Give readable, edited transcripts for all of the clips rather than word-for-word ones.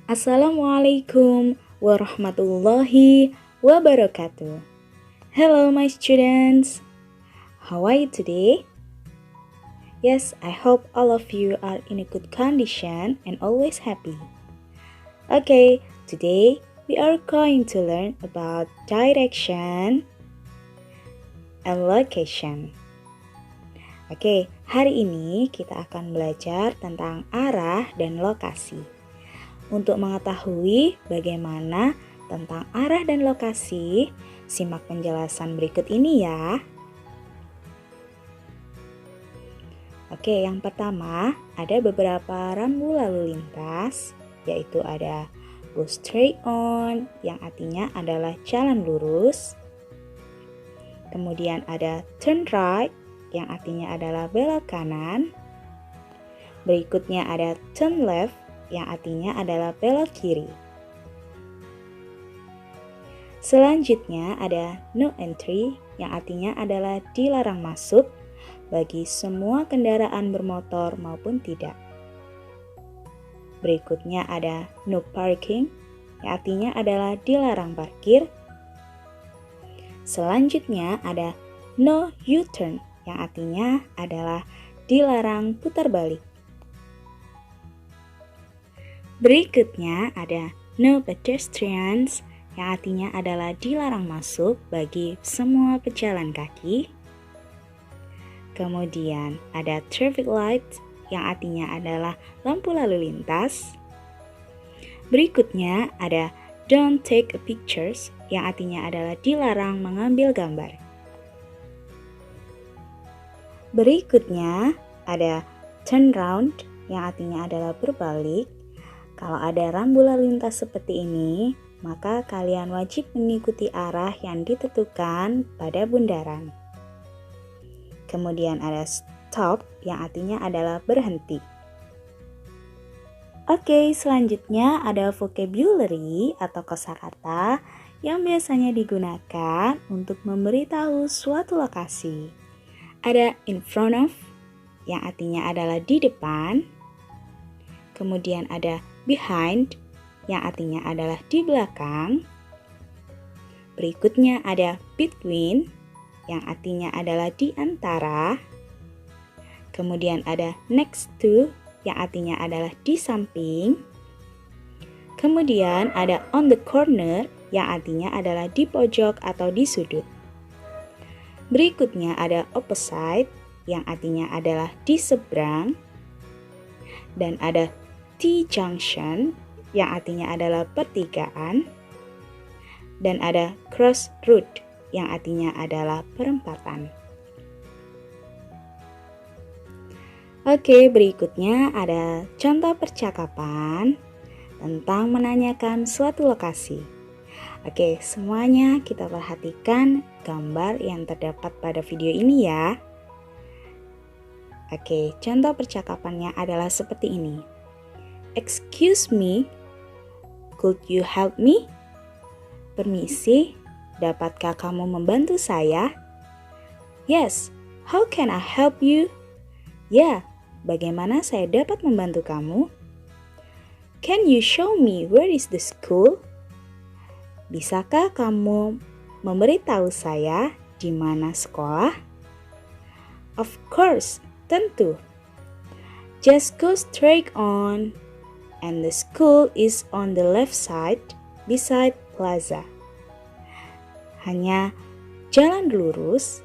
Assalamualaikum warahmatullahi wabarakatuh. Hello my students. How are you today? Yes, I hope all of you are in a good condition and always happy. Okay, today we are going to learn about direction and location. Oke, hari ini kita akan belajar tentang arah dan lokasi. Untuk mengetahui bagaimana tentang arah dan lokasi, simak penjelasan berikut ini ya. Oke, yang pertama ada beberapa rambu lalu lintas, yaitu ada go straight on yang artinya adalah jalan lurus. Kemudian ada turn right yang artinya adalah belok kanan. Berikutnya ada turn left yang artinya adalah belok kiri. Selanjutnya ada no entry yang artinya adalah dilarang masuk bagi semua kendaraan bermotor maupun tidak. Berikutnya ada no parking yang artinya adalah dilarang parkir. Selanjutnya ada no U-turn yang artinya adalah dilarang putar balik. Berikutnya ada no pedestrians yang artinya adalah dilarang masuk bagi semua pejalan kaki. Kemudian ada traffic light yang artinya adalah lampu lalu lintas. Berikutnya ada don't take pictures yang artinya adalah dilarang mengambil gambar. Berikutnya ada turn round yang artinya adalah berbalik. Kalau ada rambu lalu lintas seperti ini, maka kalian wajib mengikuti arah yang ditentukan pada bundaran. Kemudian ada stop yang artinya adalah berhenti. Oke, selanjutnya ada vocabulary atau kosakata yang biasanya digunakan untuk memberitahu suatu lokasi. Ada in front of yang artinya adalah di depan. Kemudian ada behind yang artinya adalah di belakang. Berikutnya ada between yang artinya adalah di antara. Kemudian ada next to yang artinya adalah di samping. Kemudian ada on the corner yang artinya adalah di pojok atau di sudut. Berikutnya ada opposite yang artinya adalah di seberang. Dan ada T-junction yang artinya adalah pertigaan. Dan ada crossroad yang artinya adalah perempatan. Oke, berikutnya ada contoh percakapan tentang menanyakan suatu lokasi. Oke, semuanya kita perhatikan gambar yang terdapat pada video ini ya. Oke, contoh percakapannya adalah seperti ini. Excuse me, could you help me? Permisi, dapatkah kamu membantu saya? Yes, how can I help you? Ya, bagaimana saya dapat membantu kamu? Can you show me where is the school? Bisakah kamu memberitahu saya di mana sekolah? Of course, tentu. Just go straight on, and the school is on the left side beside plaza. Hanya jalan lurus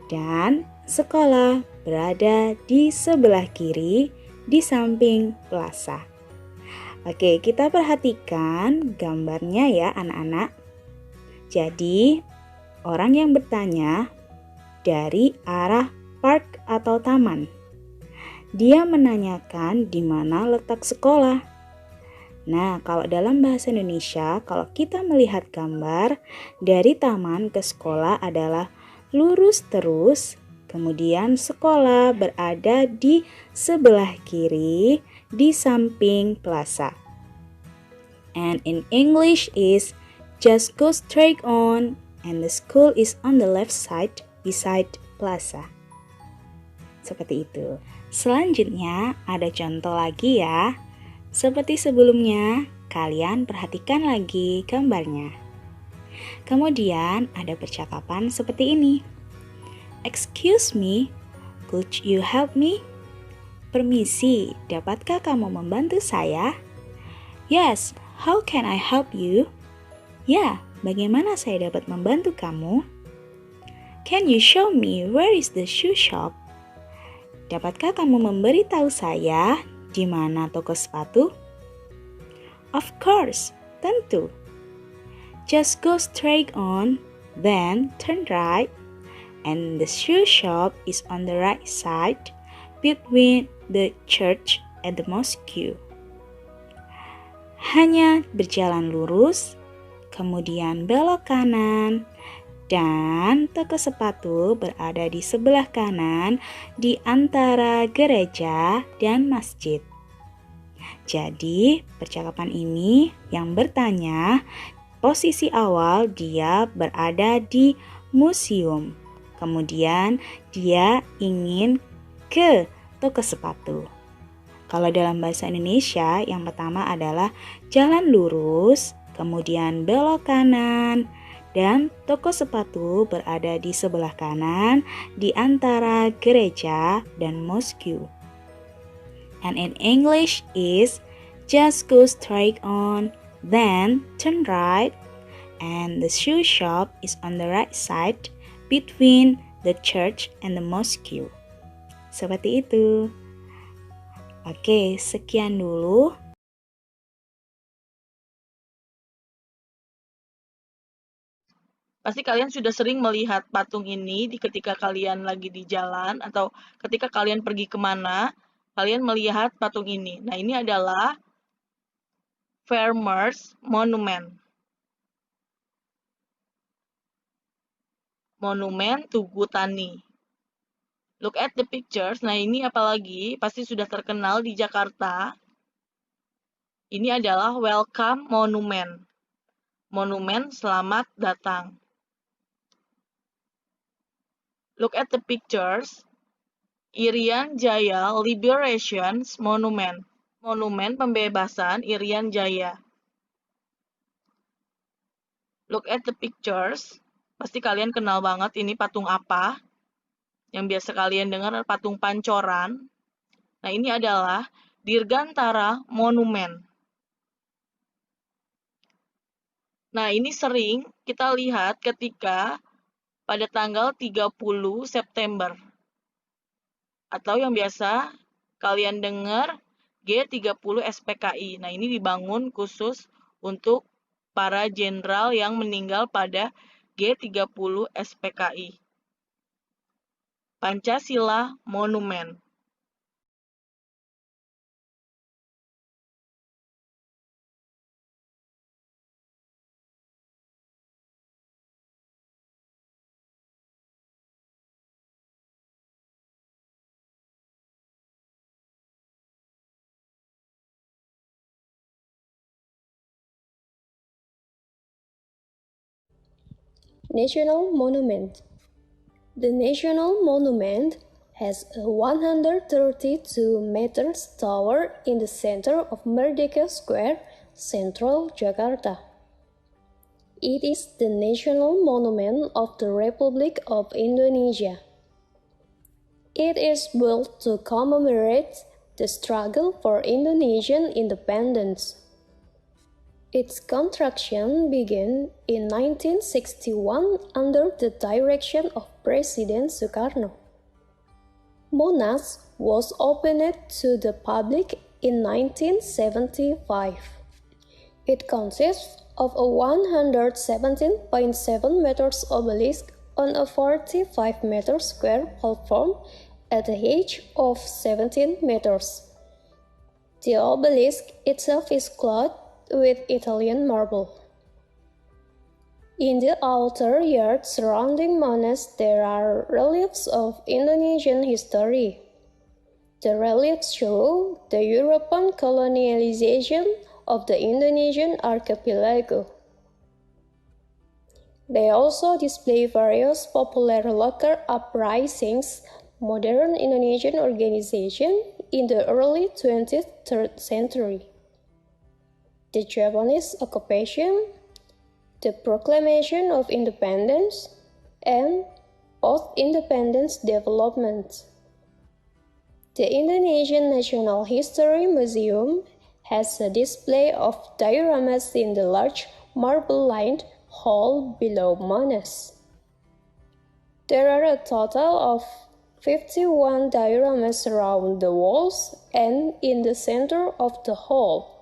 dan sekolah berada di sebelah kiri di samping plaza. Oke, kita perhatikan gambarnya ya anak-anak. Jadi, orang yang bertanya dari arah park atau taman. Dia menanyakan di mana letak sekolah. Nah, kalau dalam bahasa Indonesia, kalau kita melihat gambar dari taman ke sekolah adalah lurus terus, kemudian sekolah berada di sebelah kiri di samping plaza. And in English is just go straight on and the school is on the left side beside plaza. Seperti itu. Selanjutnya ada contoh lagi ya. Seperti sebelumnya, kalian perhatikan lagi gambarnya. Kemudian ada percakapan seperti ini. Excuse me, could you help me? Permisi, dapatkah kamu membantu saya? Yes, how can I help you? Ya, bagaimana saya dapat membantu kamu? Can you show me where is the shoe shop? Dapatkah kamu memberitahu saya di mana toko sepatu? Of course, tentu. Just go straight on, then turn right, and the shoe shop is on the right side between the church and the mosque. Hanya berjalan lurus, kemudian belok kanan, dan toko sepatu berada di sebelah kanan di antara gereja dan masjid. Jadi, percakapan ini yang bertanya, posisi awal dia berada di museum. Kemudian dia ingin ke toko sepatu. Kalau dalam bahasa Indonesia, yang pertama adalah jalan lurus, kemudian belok kanan, dan toko sepatu berada di sebelah kanan di antara gereja dan mosque. And in English is just go straight on, then turn right, and the shoe shop is on the right side between the church and the mosque. Seperti itu. Oke, sekian dulu. Pasti kalian sudah sering melihat patung ini ketika kalian lagi di jalan atau ketika kalian pergi kemana, kalian melihat patung ini. Nah, ini adalah Farmers Monument. Monumen Tugu Tani. Look at the pictures. Nah, ini apalagi pasti sudah terkenal di Jakarta. Ini adalah Welcome Monument. Monumen selamat datang. Look at the pictures. Irian Jaya Liberation Monument. Monumen pembebasan Irian Jaya. Look at the pictures. Pasti kalian kenal banget ini patung apa. Yang biasa kalian dengar patung Pancoran. Nah, ini adalah Dirgantara Monumen. Nah, ini sering kita lihat ketika pada tanggal 30 September. Atau yang biasa kalian dengar G30 SPKI. Nah, ini dibangun khusus untuk para jenderal yang meninggal pada G30 SPKI. Pancasila Monumen. National Monument. The National Monument has a 132 meters tower in the center of Merdeka Square, Central Jakarta. It is the national monument of the Republic of Indonesia. It is built to commemorate the struggle for Indonesian independence. Its construction began in 1961 under the direction of President Sukarno. Monas was opened to the public in 1975. It consists of a 117.7 meters obelisk on a 45 meter square platform at a height of 17 meters. The obelisk itself is clothed with Italian marble. In the outer yard surrounding Monas, there are reliefs of Indonesian history. The reliefs show the European colonialization of the Indonesian archipelago. They also display various popular local uprisings, modern Indonesian organization in the early 20th century. the Japanese occupation, the Proclamation of Independence, and post-independence development. The Indonesian National History Museum has a display of dioramas in the large marble-lined hall below Monas. There are a total of 51 dioramas around the walls and in the center of the hall.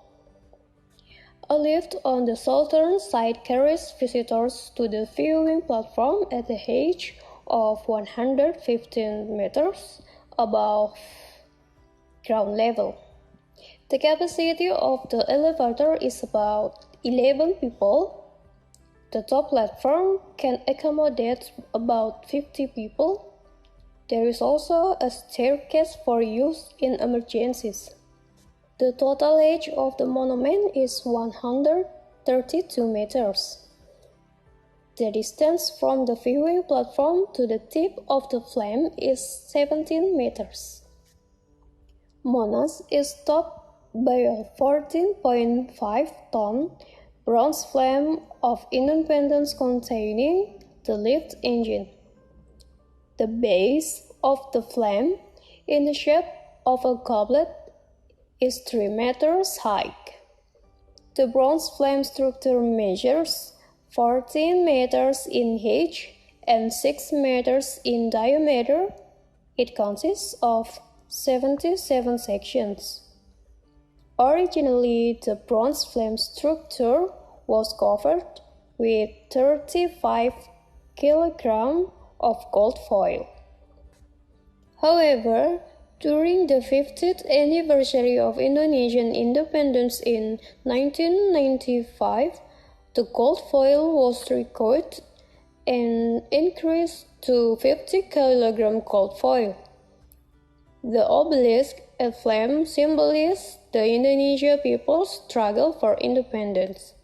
A lift on the southern side carries visitors to the viewing platform at a height of 115 meters above ground level. The capacity of the elevator is about 11 people. The top platform can accommodate about 50 people. There is also a staircase for use in emergencies. The total age of the monument is 132 meters. The distance from the viewing platform to the tip of the flame is 17 meters. Monas is topped by a 14.5-ton bronze flame of independence containing the lift engine. The base of the flame, in the shape of a goblet, is 3 meters high. The bronze flame structure measures 14 meters in height and 6 meters in diameter. It consists of 77 sections. Originally, the bronze flame structure was covered with 35 kilograms of gold foil. However, during the 50th anniversary of Indonesian independence in 1995, the gold foil was recoiled and increased to 50 kg gold foil. The obelisk and flame symbolize the Indonesian people's struggle for independence.